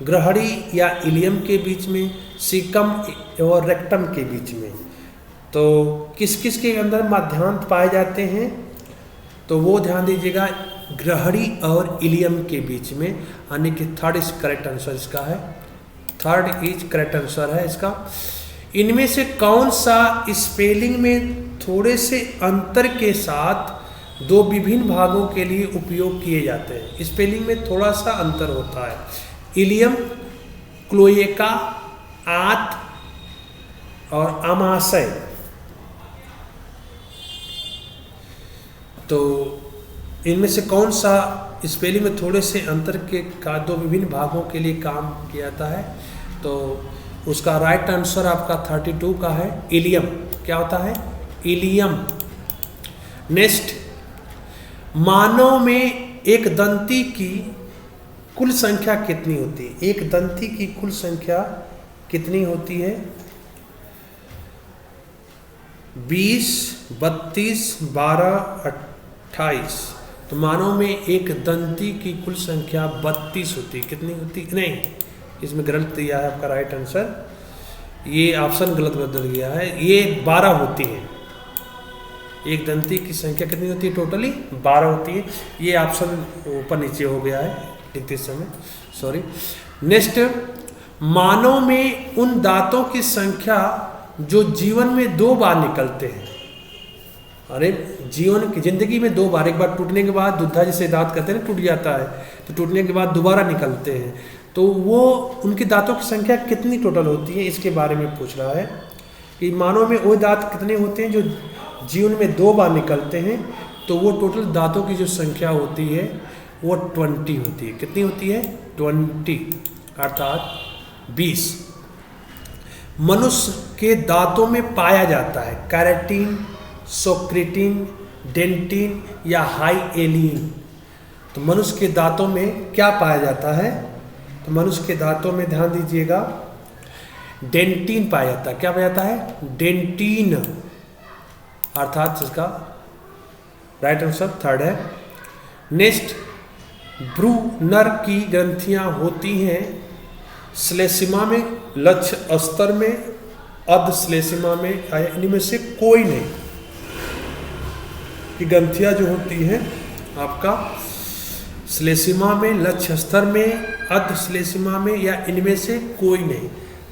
S1: ग्रहणी या इलियम के बीच में, सीकम और रेक्टम के बीच में। तो किस किस के अंदर मध्यांत पाए जाते हैं, तो वो ध्यान दीजिएगा, ग्रहणी और इलियम के बीच में, यानी कि थर्ड इज करेक्ट आंसर इसका है। थर्ड इज करेक्ट आंसर है इसका। इनमें से कौन सा स्पेलिंग में थोड़े से अंतर के साथ 2 विभिन्न भागों के लिए उपयोग किए जाते हैं। स्पेलिंग में थोड़ा सा अंतर होता है। इलियम, क्लोएका, आंत और अमाशय। तो इनमें से कौन सा स्पेलिंग में थोड़े से अंतर के का 2 विभिन्न भागों के लिए काम किया जाता है, तो उसका राइट आंसर आपका 32 का है, इलियम। क्या होता है, इलियम। नेक्स्ट, मानव में एक दंती की कुल संख्या कितनी होती है। एक दंती की कुल संख्या कितनी होती है, 20, 32, 12, 28। तो मानव में एक दंती की कुल संख्या 32 होती है। कितनी होती, नहीं इसमें गलत दिया है आपका राइट आंसर, ये ऑप्शन गलत बदल गया है, ये 12 होती है। एक दंती की संख्या कितनी होती है? टोटली 12 होती है। ये ऑप्शन ऊपर नीचे हो गया है लिखते समय, सॉरी। नेक्स्ट, मानव में उन दांतों की संख्या जो जीवन में 2 बार निकलते हैं। अरे जीवन की जिंदगी में 2 बार, एक बार टूटने के बाद दुग्धा जिसे दांत कहते हैं टूट जाता है, तो टूटने के बाद दोबारा निकलते हैं, तो वो उनके दांतों की संख्या कितनी टोटल होती है, इसके बारे में पूछ रहा है कि मानव में वो दांत कितने होते हैं जो जीवन में 2 बार निकलते हैं। तो वो टोटल दांतों की जो संख्या होती है वो 20 होती है। कितनी होती है? 20, अर्थात 20 मनुष्य के दांतों में पाया जाता है। कैरेटिन, सोक्रिटिन, डेंटिन या हाइएलिन। तो मनुष्य के दांतों में क्या पाया जाता है? तो मनुष्य के दांतों में ध्यान दीजिएगा, डेंटिन पाया जाता है। क्या पाया जाता है? डेंटिन, अर्थात इसका राइट आंसर 3rd है। नेक्स्ट, ब्रूनर की ग्रंथियां होती हैं श्लेष्मा में, लक्ष्य स्तर में, अर्ध श्लेष्मा में, इनमें से कोई नहीं। कि ग्रंथियां जो होती हैं आपका श्लेष्मा में, लक्ष्य स्तर में, अर्ध श्लेष्मा में या इनमें से कोई नहीं।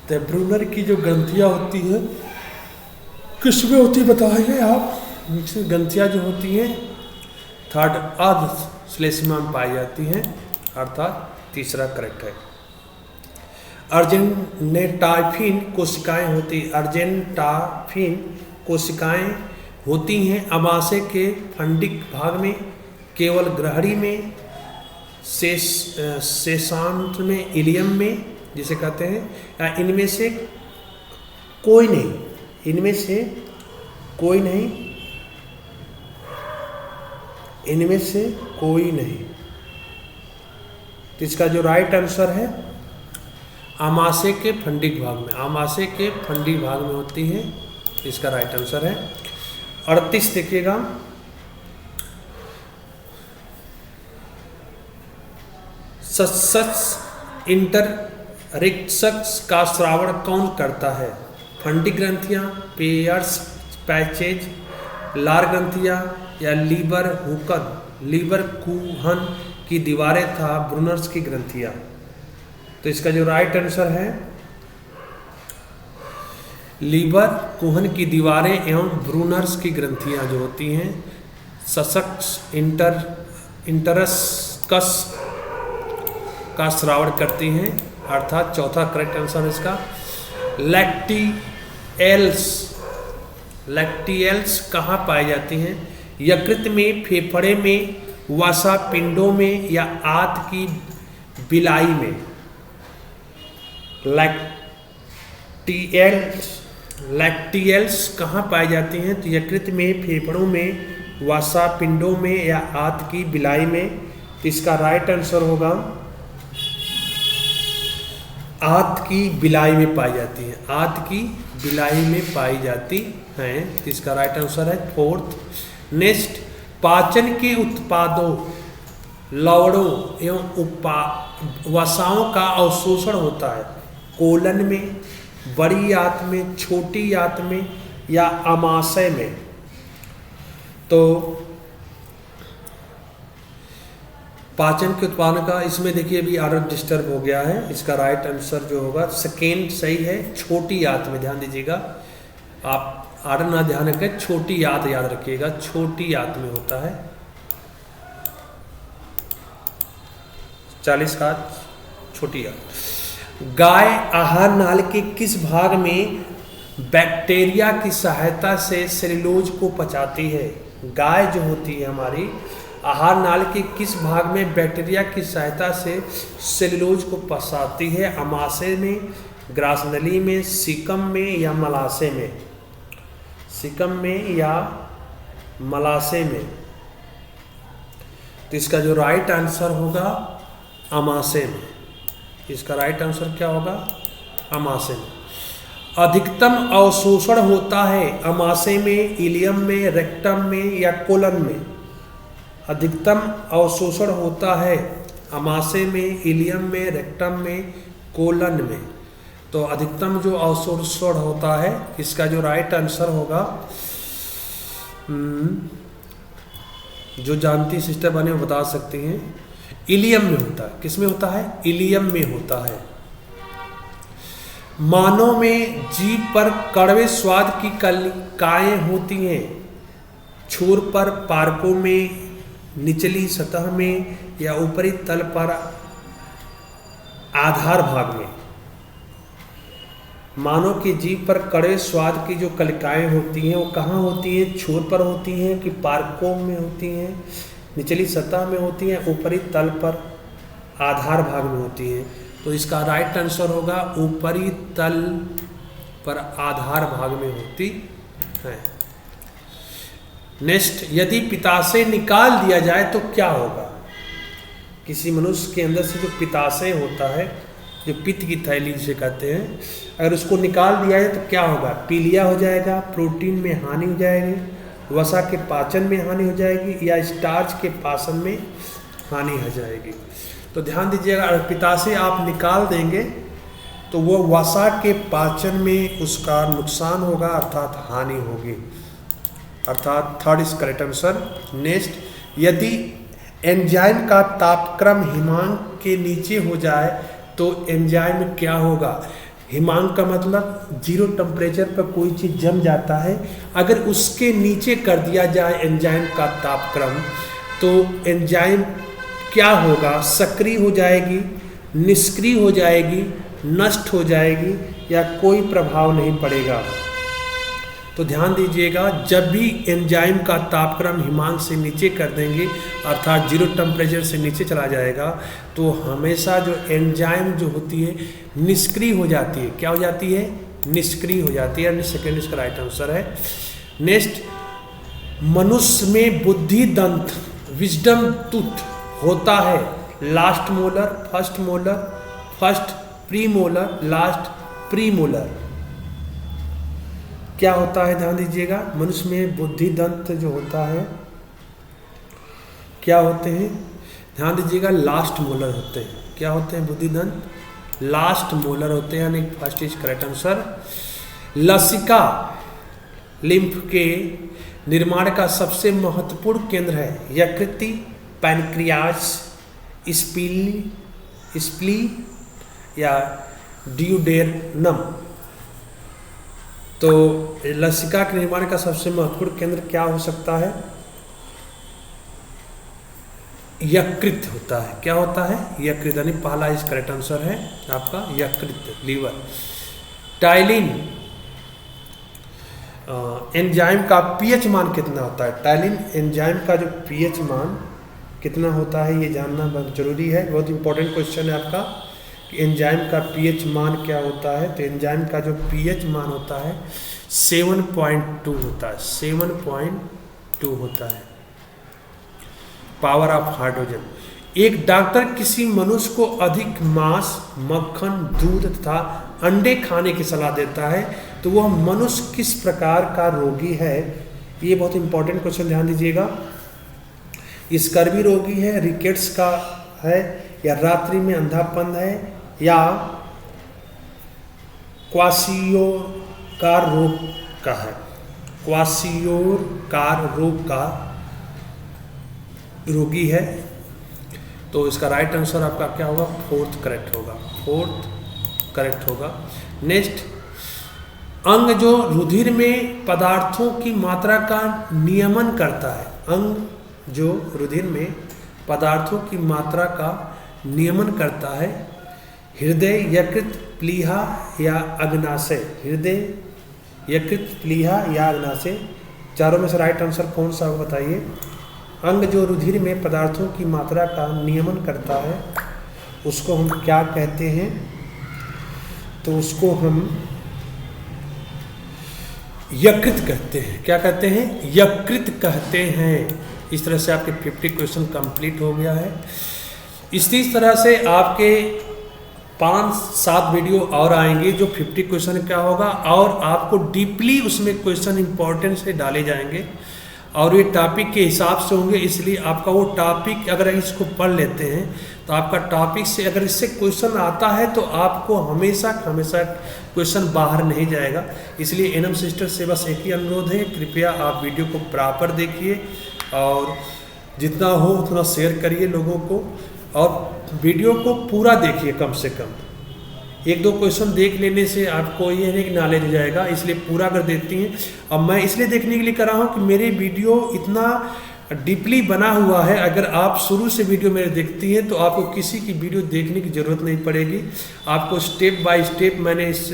S1: तो ब्रूनर की जो ग्रंथियां होती हैं किसमें होती है बताइए आप? ग्रंथियां जो होती हैं 3rd अर्ध श्लेष्मा में पाई जाती हैं, अर्थात 3रा करेक्ट है। अर्जेंटाइफिन कोशिकाएं होती, अर्जेंटाइफिन कोशिकाएं होती हैं अमाशय के फंडिक भाग में, केवल ग्रहणी में, शेषांश में, इलियम में जिसे कहते हैं, या इनमें से कोई नहीं। इनमें से कोई नहीं, इनमें से कोई नहीं। तो इसका जो राइट आंसर है आमाशय के फंडिक भाग में, आमाशय के फंडिक भाग में होती है, इसका राइट आंसर है। 38 देखिएगा, सत्सक्स इंटररिक्सक्स का श्रावण कौन करता है? फंडिक ग्रंथियां, पेयर्स पैचेज, लार ग्रंथियां या लीवर हुकन, लीवर कुहन की दीवारें था ब्रूनर्स की ग्रंथियां। तो इसका जो राइट आंसर है लीवर कुहन की दीवारें एवं ब्रूनर्स की ग्रंथियां जो होती हैं ससक्स इंटरस्कस का श्रावण करती हैं, अर्थात 4था करेक्ट आंसर इसका। लैक्टियल्स कहाँ पाई जाती हैं? यकृत में, फेफड़े में, वसा पिंडों में या आंत की बिलाई में। लैक्टियल्स कहाँ पाई जाती हैं? तो यकृत में, फेफड़ों में, वसा पिंडों में या आंत की बिलाई में। तो इसका राइट आंसर होगा आंत की बिलाई में पाई जाती है, आंत की बिलाई में पाई जाती हैं। तो इसका राइट आंसर है 4th। नेक्स्ट, पाचन के उत्पादों, लवणों एवं वसाओं का अवशोषण होता है कोलन में, बड़ी आंत में, छोटी आंत में या आमाशय में। तो पाचन के उत्पादन का इसमें देखिए अभी आर्डर डिस्टर्ब हो गया है, इसका राइट आंसर जो होगा 2nd सही है, छोटी आंत में। ध्यान दीजिएगा, आप आर्डर ना ध्यान रखें, छोटी आंत याद रखिएगा, छोटी आंत में होता है। 40 का छोटी आंत। गाय आहार नाल के किस भाग में बैक्टीरिया की सहायता से सेल्यूलोज को पचाती है? गाय जो होती है हमारी आहार नाल के किस भाग में बैक्टीरिया की सहायता से सेल्यूलोज को पचाती है? आमाशय में, ग्रासनली में, सीकम में या मलाशय में? सीकम में या मलाशय में। तो इसका जो राइट आंसर होगा आमाशय में। इसका राइट आंसर क्या होगा? आमाशय में। अधिकतम अवशोषण होता है आमाशय में, इलियम में, रेक्टम में या कोलन में? अधिकतम अवशोषण होता है आमाशय में, इलियम में, रेक्टम में, कोलन में। तो अधिकतम जो अवशोषण होता है, इसका जो राइट आंसर होगा जो जानती सिस्टर बने वो बता सकती हैं। इलियम में होता है। किस में होता है? इलियम में होता है। मानव में जीभ पर कड़वे स्वाद की कलिकाएं होती हैं। छोर पर, पार्कों में, निचली सतह में या ऊपरी तल पर, आधार भाग में। मानव की जीभ पर कड़वे स्वाद की जो कलिकाएं होती हैं वो कहाँ होती हैं? छोर पर होती हैं कि पार्कों में होती हैं, निचली सतह में होती हैं, ऊपरी तल पर, आधार भाग में होती हैं। तो इसका राइट आंसर होगा ऊपरी तल पर, आधार भाग में होती है। नेक्स्ट, यदि पित्ताशय निकाल दिया जाए तो क्या होगा? किसी मनुष्य के अंदर से जो पित्ताशय होता है, जो पित्त की थैली जिसे कहते हैं, अगर उसको निकाल दिया जाए तो क्या होगा? पीलिया हो जाएगा, प्रोटीन में हानि हो जाएगी, वसा के पाचन में हानि हो जाएगी, या स्टार्च के पाचन में हानि हो जाएगी। तो ध्यान दीजिएगा, अगर पित्ताशय आप निकाल देंगे तो वो वसा के पाचन में उसका नुकसान होगा, अर्थात हानि होगी, अर्थात third is correct answer. Next, यदि एंजाइम का तापक्रम हिमांक के नीचे हो जाए तो एंजाइम क्या होगा? हिमांक का मतलब 0 टेम्परेचर पर कोई चीज़ जम जाता है, अगर उसके नीचे कर दिया जाए एंजाइम का तापक्रम तो एंजाइम क्या होगा? सक्रिय हो जाएगी, निष्क्रिय हो जाएगी, नष्ट हो जाएगी, या कोई प्रभाव नहीं पड़ेगा। तो ध्यान दीजिएगा, जब भी एंजाइम का तापक्रम हिमांक से नीचे कर देंगे, अर्थात 0 टेम्परेचर से नीचे चला जाएगा, तो हमेशा जो एंजाइम जो होती है निष्क्रिय हो जाती है। क्या हो जाती है? निष्क्रिय हो जाती है। सेकेंड इसका राइट आंसर है। नेक्स्ट, मनुष्य में बुद्धि दंत, विजडम टूथ होता है last molar, first molar, first premolar, last premolar. क्या होता है? ध्यान दीजिएगा, मनुष्य में बुद्धि दंत जो होता है क्या होते हैं? ध्यान दीजिएगा, लास्ट मोलर होते हैं। क्या होते हैं बुद्धि दंत? लास्ट मोलर होते हैं, यानी फर्स्ट इज करेक्ट आंसर। लसिका लिम्फ के निर्माण का सबसे महत्वपूर्ण केंद्र है यकृति, पैनक्रियाज, स्प्ली या ड्यूडेर्नम। तो लसिका के निर्माण का सबसे महत्वपूर्ण केंद्र क्या हो सकता है? यकृत होता है। क्या होता है? यकृत, यानी पहला इस करेक्ट आंसर है आपका यकृत, लीवर। टाइलिन एंजाइम का पीएच मान कितना होता है? टाइलिन एंजाइम का जो पीएच मान कितना होता है ये जानना बहुत जरूरी है। बहुत इंपॉर्टेंट क्वेश्चन है आपका कि एंजाइम का पीएच मान क्या होता है। तो एंजाइम का जो पीएच मान होता है 7.2 होता है, 7.2 होता है, पावर ऑफ हाइड्रोजन। एक डॉक्टर किसी मनुष्य को अधिक मांस, मक्खन, दूध तथा अंडे खाने की सलाह देता है तो वह मनुष्य किस प्रकार का रोगी है? ये बहुत इंपॉर्टेंट क्वेश्चन, ध्यान दीजिएगा। स्कर्वी रोगी है, रिकेट्स का है, या रात्रि में अंधापन है, या क्वासियोकार रोग का है? क्वासियोकार रोग का रोगी है। तो इसका राइट आंसर आपका क्या होगा? फोर्थ करेक्ट होगा, फोर्थ करेक्ट होगा। नेक्स्ट, अंग जो रुधिर में पदार्थों की मात्रा का नियमन करता है, अंग जो रुधिर में पदार्थों की मात्रा का नियमन करता है, हृदय, यकृत, प्लीहा या अग्नाशय? हृदय, यकृत, प्लीहा या अग्नाशय, चारों में से राइट आंसर कौन सा होगा बताइए? अंग जो रुधिर में पदार्थों की मात्रा का नियमन करता है उसको हम क्या कहते हैं? तो उसको हम यकृत कहते हैं। क्या कहते हैं? यकृत कहते हैं। इस तरह से आपके 50 क्वेश्चन कंप्लीट हो गया है। इसी तरह से आपके 5-7 वीडियो और आएंगे जो 50 क्वेश्चन क्या होगा, और आपको डीपली उसमें क्वेश्चन इंपॉर्टेंट से डाले जाएंगे। और ये टॉपिक के हिसाब से होंगे, इसलिए आपका वो टॉपिक अगर इसको पढ़ लेते हैं तो आपका टॉपिक से अगर इससे क्वेश्चन आता है तो आपको हमेशा हमेशा क्वेश्चन बाहर नहीं जाएगा। इसलिए एनएम सिस्टर से बस एक ही अनुरोध है, कृपया आप वीडियो को प्रॉपर देखिए और जितना हो उतना शेयर करिए लोगों को, और वीडियो को पूरा देखिए। कम से कम एक दो क्वेश्चन देख लेने से आपको ये नहीं कि नॉलेज हो जाएगा, इसलिए पूरा अगर देखती हैं। अब मैं इसलिए देखने के लिए कर रहा हूँ कि मेरे वीडियो इतना डीपली बना हुआ है, अगर आप शुरू से वीडियो मेरे देखती हैं तो आपको किसी की वीडियो देखने की ज़रूरत नहीं पड़ेगी। आपको स्टेप बाय स्टेप मैंने इस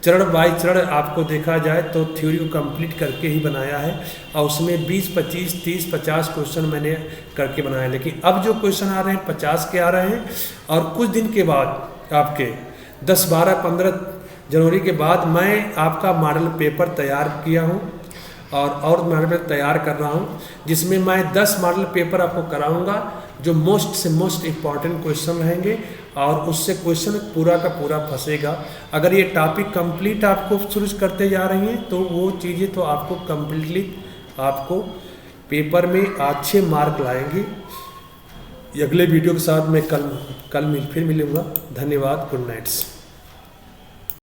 S1: चरण बाय चरण आपको देखा जाए तो थ्योरी को कंप्लीट करके ही बनाया है, और उसमें 20, 25, 30, 50 क्वेश्चन मैंने करके बनाया। लेकिन अब जो क्वेश्चन आ रहे हैं 50 के आ रहे हैं, और कुछ दिन के बाद आपके 10, 12, 15 जनवरी के बाद मैं आपका मॉडल पेपर तैयार किया हूँ और मॉडल पेपर तैयार कर रहा हूँ, जिसमें मैं 10 मॉडल पेपर आपको कराऊंगा जो मोस्ट से मोस्ट इम्पॉर्टेंट क्वेश्चन रहेंगे, और उससे क्वेश्चन पूरा का पूरा फंसेगा। अगर ये टॉपिक कंप्लीट आपको शुरू करते जा रही हैं तो वो चीज़ें तो आपको कंप्लीटली आपको पेपर में अच्छे मार्क लाएंगे। अगले वीडियो के साथ मैं कल फिर मिलूँगा। धन्यवाद, गुड नाइट्स।